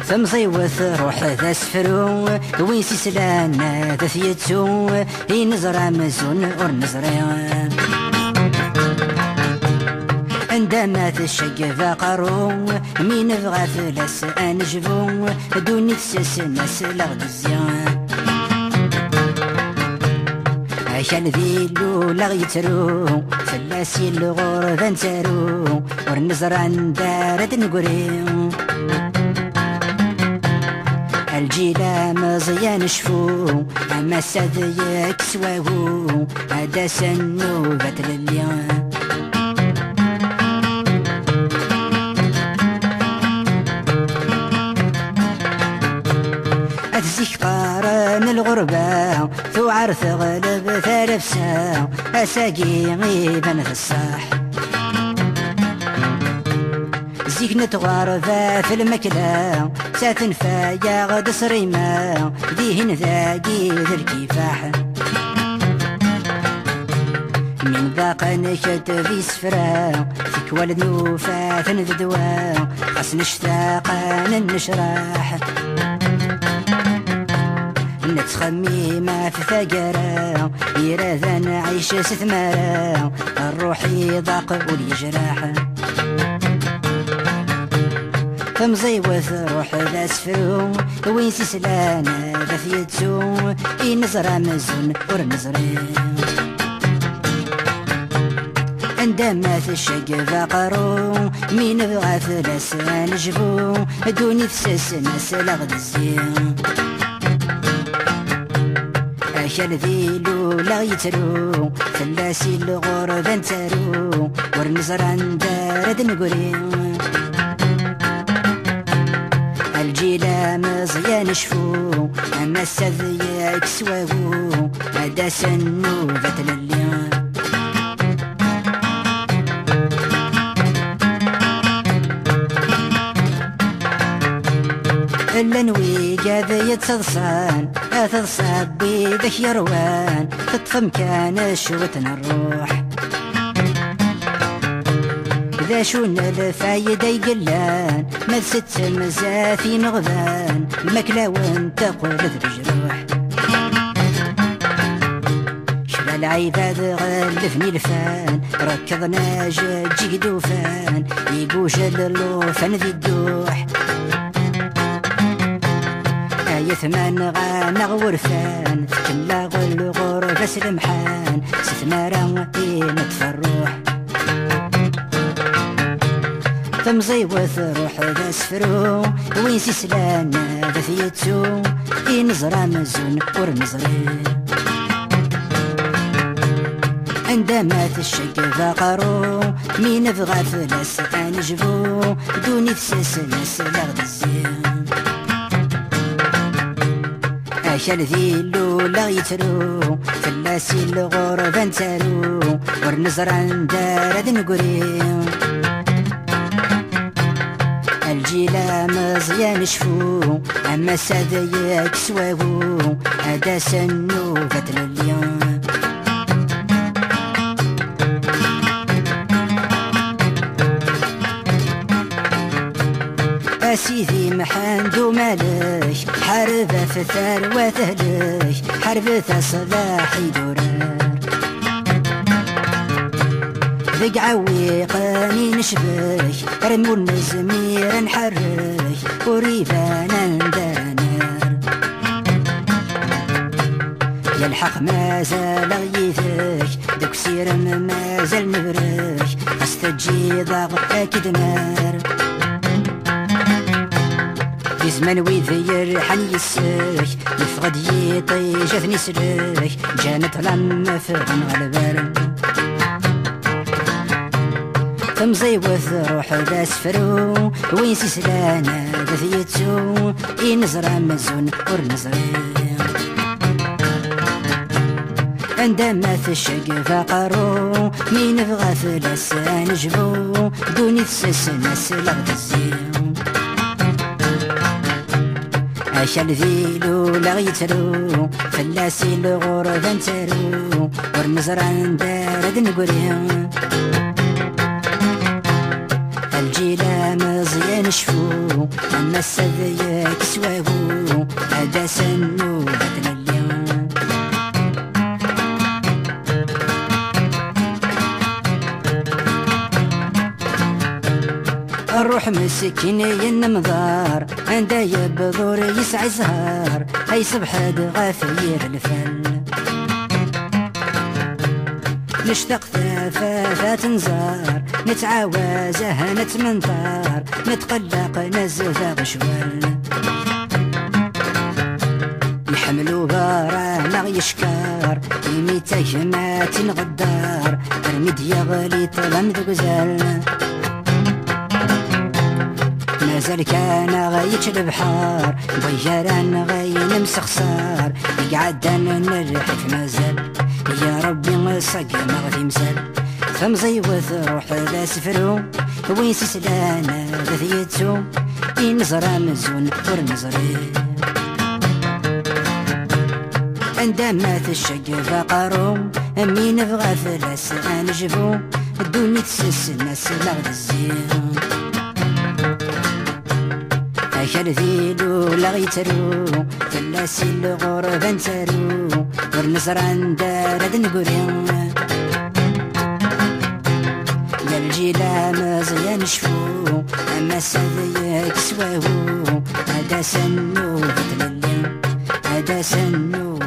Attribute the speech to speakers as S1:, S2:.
S1: فمصيوث روح ذا سفرو وين سيسلانا ذا ثيتو ينزرع مزون ور نزرع عندما تشق فقرو مين بغى فلاس انجبو دوني تسس الناس لغد الزيان عشان ذيلو لغ يترو فلاسي الغربة نتارو ور نزرع ندارد نقريو الجيلة مزيان شفو أما ساديك سواهو هذا سنو باتل اليوم أتزيك قارن الغربة ثوعر ثغلب ثالفسا أساقي غيبا في الصح زيك نتغارفا في المكلا ساتنفا يا غد صريما ديهن ذاقي ذا الكفاح من باقا نشد في سفرا فيك ولد نوفا ذدوا خاص نشتاقا نشراح نتخمي ما في ثقرا يراذا نعيش ستمارا الروح يضاق واليجراح فمزيوث روح ذا سفرو وين سيسلانا ذا ثيتو ينزرع مزون ور نزرع عندما تشق فقرو مين بغى فلاس نجبو دوني تسس ناس لغد الزين عشان ذيلو لا يترو فلاسي الغربة نتارو ور نزرع ندارد نقريو الجيلة مزيان شفو أما السذيك سواهو هذا سنو باتل اليوم إلا نوي قاذ يتصدصان أتصاب بيدك يروان تطفم كان شوتنا الروح ذا شون الفايدة يقلان ما ست مزافي مغبان المكلا وانت قلت بجروح شبا العباد غلفني الفان ركضنا جيك دوفان يقوش اللوفان ذي الدوح ثمان غانا غورفان كلا غل غرفة سلمحان ستمارا نتفروح فمزيوث روح ذا سفرو وين سيسلانا ذا ثيتو ينزرع مزون ور نزري عندما تشق فقرو مين بغى فلاس انجبو دوني تسس ناس لغد الزين عشان ذيلو لا يترو فلاسي الغربة نتارو ور نزرع ندارد نقريو الجيلة مزيان شفو أما ساديك سواهو هذا سنو باتل اليوم أسيدي محاندو مالش حربة في الثروة تهلش حربة صلاحي دورار ذق عويقاني نشبش رمو النزمير نحرش وريفانا ندانر يا الحق ما زال غيثش دوك سير ما زال نبرش استجي ضاغ اكيد نار في زمان ويذ يرحن يسرش يفقد يطيش اثني سرش جانت لما فغن غلبار فمزيوث روح ذا سفرو وين سيسلانا ذا ثيتو ينزرع مزون ور نزري عندما تشق فقرو مين بغى فلاس نجبو دوني تسس ناس لغد الزين عشان ذيلو لا يترو فلاسي الغربة نتارو ور نزرع ندارد نقريو الجي الجيلة مزيان شفو أما السذي كسواهو هذا سنو بدل اليوم الروح مسكين ينمضار عندا يبذور يسعى زهار هاي صبح غافير الفل نشتاق ثافا تنزار نتعاوزه نتمنطار نتقلق نزفا غشوال يحملوا بارانا يشكار يميتك ما تنغدار ارميد يغلي طلم ذقزال مازال كان غايتش البحار ضيجران غاين مسخسار يقعدان نرحف مازال يا ربي صق ما غادي مسال فمزيوث روح ذا سفرو وين سسلانا ذيتو ينزر مزون ورنزري عندما تشق فقرو مين بغى فلاس انجبو الدنيا تسس الناس لغد الزين أكل ذيلو لغيترو فلاسي الغربة نترو ورنزر عند رد نقرين يا الجيلة مزيان شفو أما السذي كسواهو هذا سنو بدل الليل هذا سنو